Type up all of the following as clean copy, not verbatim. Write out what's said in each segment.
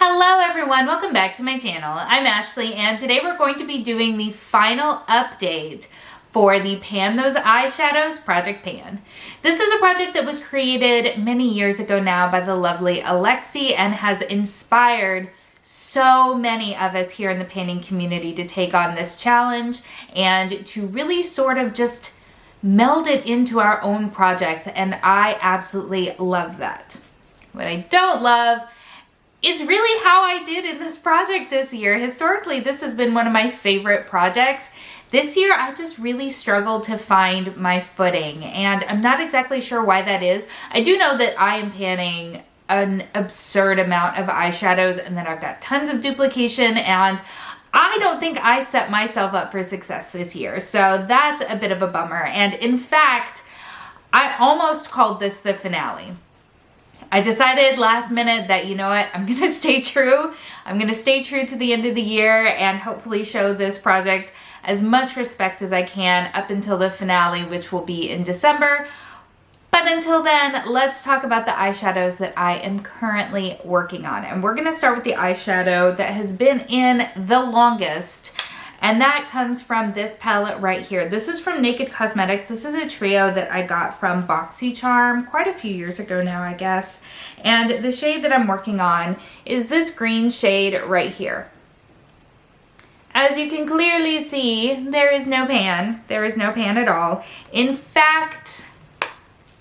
Hello everyone, welcome back to my channel. I'm Ashley and today we're going to be doing the final update for the Pan Those Eyeshadows Project Pan. This is a project that was created many years ago now by the lovely Alexy and has inspired so many of us here in the painting community to take on this challenge and to really sort of just meld it into our own projects, and I absolutely love that. What I don't love is really how I did in this project this year. Historically, this has been one of my favorite projects. This year, I just really struggled to find my footing, and I'm not exactly sure why that is. I do know that I am panning an absurd amount of eyeshadows and that I've got tons of duplication, and I don't think I set myself up for success this year. So that's a bit of a bummer. And in fact, I almost called this the finale. I decided last minute that, you know what, I'm going to stay true. I'm going to stay true to the end of the year and hopefully show this project as much respect as I can up until the finale, which will be in December. But until then, let's talk about the eyeshadows that I am currently working on. And we're going to start with the eyeshadow that has been in the longest. And that comes from this palette right here. This is from Naked Cosmetics. This is a trio that I got from BoxyCharm quite a few years ago now, I guess. And the shade that I'm working on is this green shade right here. As you can clearly see, there is no pan. There is no pan at all. In fact,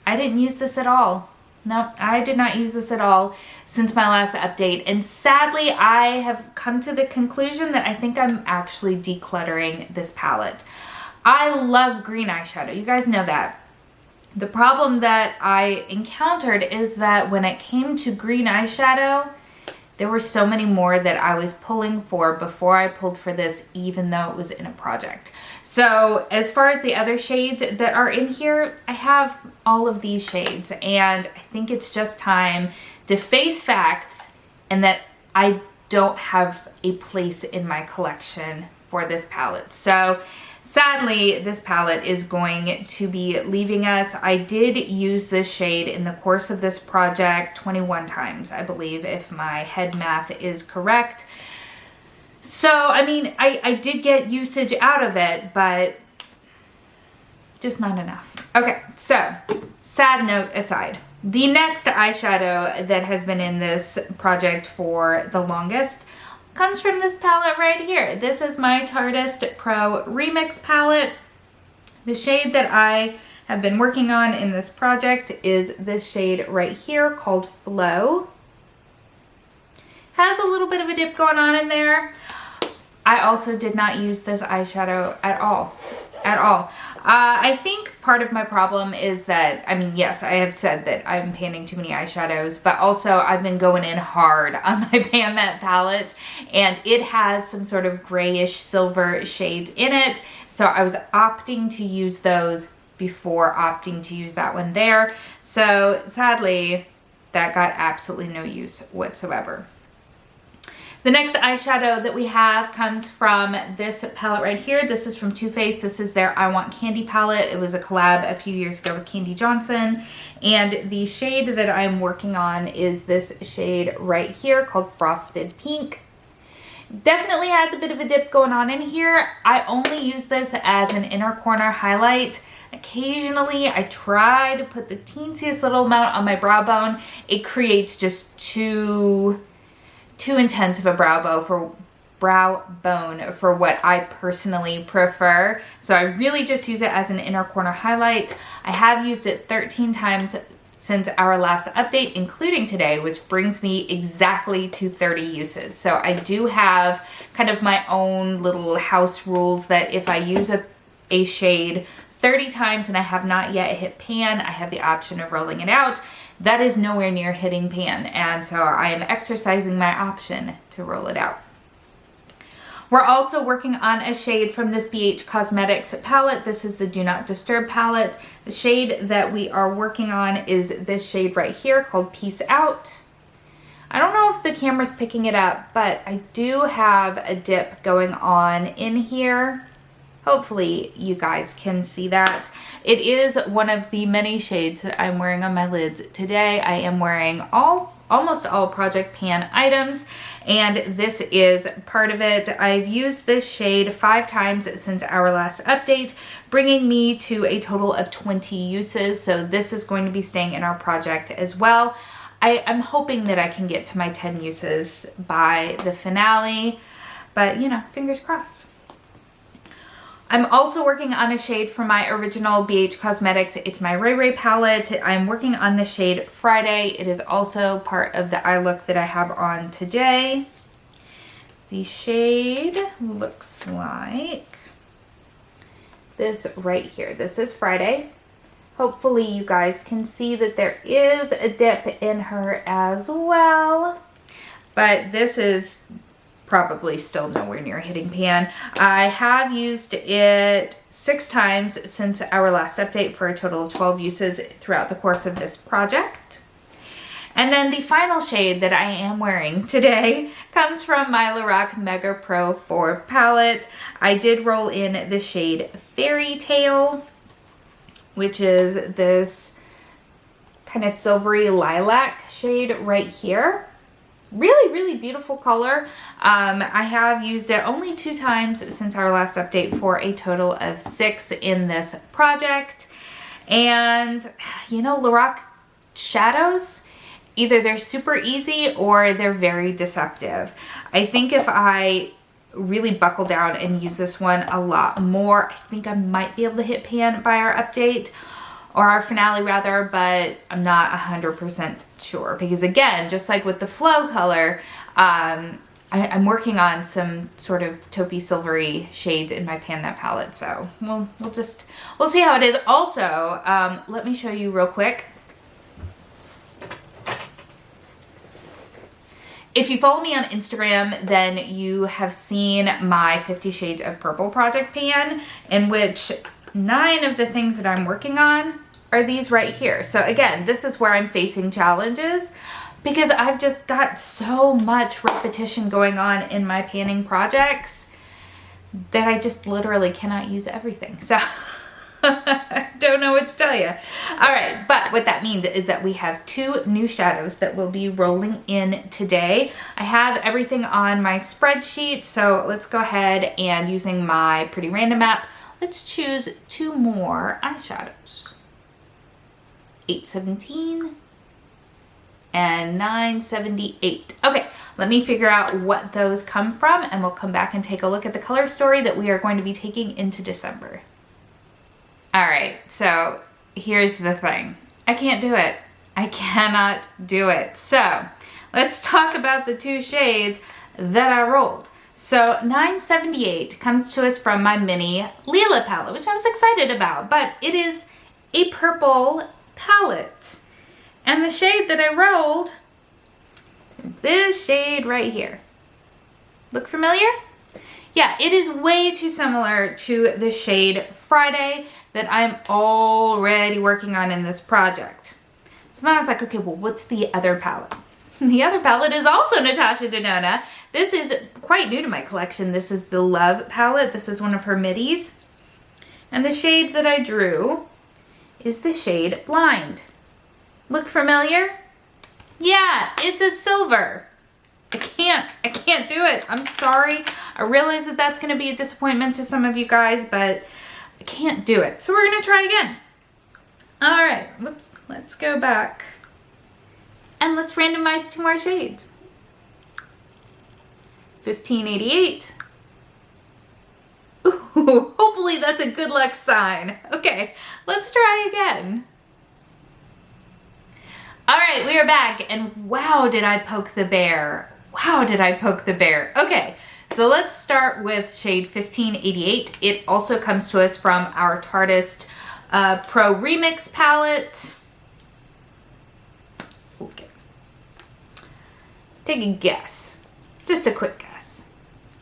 I didn't use this at all. No, I did not use this at all since my last update, and sadly I have come to the conclusion that I think I'm actually decluttering this palette. I love green eyeshadow, you guys know that. The problem that I encountered is that when it came to green eyeshadow, there were so many more that I was pulling for before I pulled for this, even though it was in a project. So as far as the other shades that are in here, I have all of these shades, and I think it's just time to face facts and that I don't have a place in my collection for this palette. So sadly, this palette is going to be leaving us. I did use this shade in the course of this project 21 times, I believe, if my head math is correct. So, I mean, I did get usage out of it, but just not enough. Okay, so sad note aside, the next eyeshadow that has been in this project for the longest comes from this palette right here. This is my Tardis Pro Remix palette. The shade that I have been working on in this project is this shade right here called Flow. Has a little bit of a dip going on in there. I also did not use this eyeshadow at all. I think part of my problem is that, I mean, yes, I have said that I'm panning too many eyeshadows, but also I've been going in hard on my Pan That palette, and it has some sort of grayish silver shades in it, so I was opting to use those before opting to use that one there. So sadly, that got absolutely no use whatsoever. The next eyeshadow that we have comes from this palette right here. This is from Too Faced. This is their I Want Candy palette. It was a collab a few years ago with Kandee Johnson. And the shade that I'm working on is this shade right here called Frosted Pink. Definitely has a bit of a dip going on in here. I only use this as an inner corner highlight. Occasionally, I try to put the teensiest little amount on my brow bone. It creates just too intense of a brow bone for what I personally prefer. So I really just use it as an inner corner highlight. I have used it 13 times since our last update, including today, which brings me exactly to 30 uses. So I do have kind of my own little house rules that if I use a shade 30 times and I have not yet hit pan, I have the option of rolling it out. That is nowhere near hitting pan, and so I am exercising my option to roll it out. We're also working on a shade from this BH Cosmetics palette. This is the Do Not Disturb palette. The shade that we are working on is this shade right here called Peace Out. I don't know if the camera's picking it up, but I do have a dip going on in here. Hopefully you guys can see that. It is one of the many shades that I'm wearing on my lids today. I am wearing all almost all Project Pan items, and this is part of it. I've used this shade 5 times since our last update, bringing me to a total of 20 uses, so this is going to be staying in our project as well. I'm hoping that I can get to my 10 uses by the finale, but you know, fingers crossed. I'm also working on a shade from my original BH Cosmetics. It's my RaeRae palette. I'm working on the shade Friday. It is also part of the eye look that I have on today. The shade looks like this right here. This is Friday. Hopefully you guys can see that there is a dip in her as well. But this is probably still nowhere near hitting pan. I have used it 6 times since our last update for a total of 12 uses throughout the course of this project. And then the final shade that I am wearing today comes from my Lorac Mega Pro 4 palette. I did roll in the shade Fairytale, which is this kind of silvery lilac shade right here. Really, really beautiful color. I have used it only 2 times since our last update for a total of 6 in this project. And you know, Lorac shadows, either they're super easy or they're very deceptive. I think if I really buckle down and use this one a lot more, I think I might be able to hit pan by our update, or our finale rather, but I'm not 100% sure because again, just like with the flow color, I'm working on some sort of taupey silvery shades in my Pan That palette, so we'll see how it is. Also, let me show you real quick. If you follow me on Instagram, then you have seen my 50 Shades of Purple project pan, in which 9 of the things that I'm working on are these right here. So again, this is where I'm facing challenges because I've just got so much repetition going on in my panning projects that I just literally cannot use everything. So I don't know what to tell you. All right, but what that means is that we have 2 new shadows that will be rolling in today. I have everything on my spreadsheet, so let's go ahead and using my Pretty Random app, let's choose 2 more eyeshadows. 817 and 978. Okay, let me figure out what those come from and we'll come back and take a look at the color story that we are going to be taking into December. All right, so here's the thing. I can't do it. I cannot do it. So let's talk about the 2 shades that I rolled. So 978 comes to us from my mini Lila palette, which I was excited about, but it is a purple palette. And the shade that I rolled is this shade right here. Look familiar? Yeah, it is way too similar to the shade Friday that I'm already working on in this project. So then I was like, okay, well, what's the other palette? The other palette is also Natasha Denona. This is quite new to my collection. This is the Love palette. This is one of her middies. And the shade that I drew is the shade Blind. Look familiar? Yeah, it's a silver. I can't do it. I'm sorry. I realize that that's going to be a disappointment to some of you guys, but I can't do it. So we're going to try again. All right, whoops, let's go back. And let's randomize 2 more shades. 1588. Ooh, hopefully that's a good luck sign. Okay, let's try again. All right, we are back, and wow, did I poke the bear. Wow, did I poke the bear. Okay, so let's start with shade 1588. It also comes to us from our Tardis Pro Remix palette. Okay. Take a guess. Just a quick guess.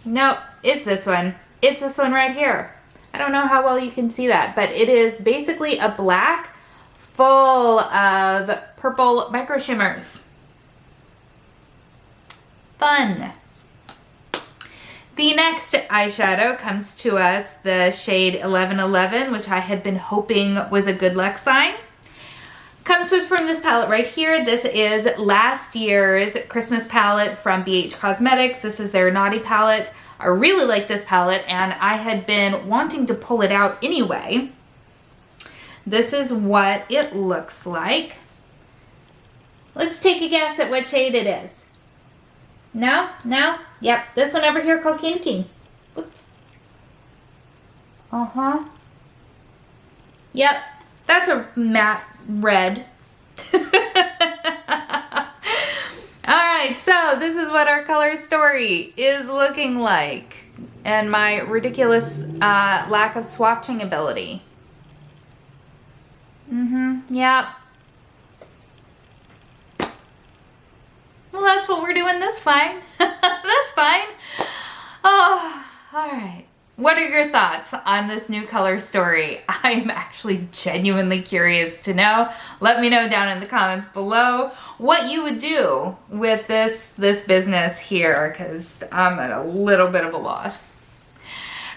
Nope, it's this one. It's this one right here. I don't know how well you can see that, but it is basically a black full of purple micro shimmers. Fun. The next eyeshadow comes to us, the shade 1111, which I had been hoping was a good luck sign. Comes to us from this palette right here. This is last year's Christmas palette from BH Cosmetics. This is their Naughty palette. I really like this palette, and I had been wanting to pull it out anyway. This is what it looks like. Let's take a guess at what shade it is. No? No? Yep, this one over here called Candy King. Whoops. Uh-huh. Yep, that's a matte red. Alright, so this is what our color story is looking like. And my ridiculous lack of swatching ability. Yep. Well, that's what we're doing this fine. That's fine. Oh, alright. What are your thoughts on this new color story? I'm actually genuinely curious to know. Let me know down in the comments below what you would do with this business here, because I'm at a little bit of a loss.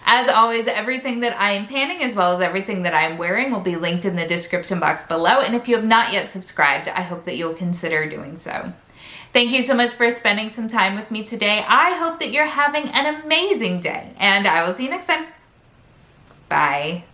As always, everything that I am panning as well as everything that I am wearing will be linked in the description box below. And if you have not yet subscribed, I hope that you'll consider doing so. Thank you so much for spending some time with me today. I hope that you're having an amazing day, and I will see you next time. Bye.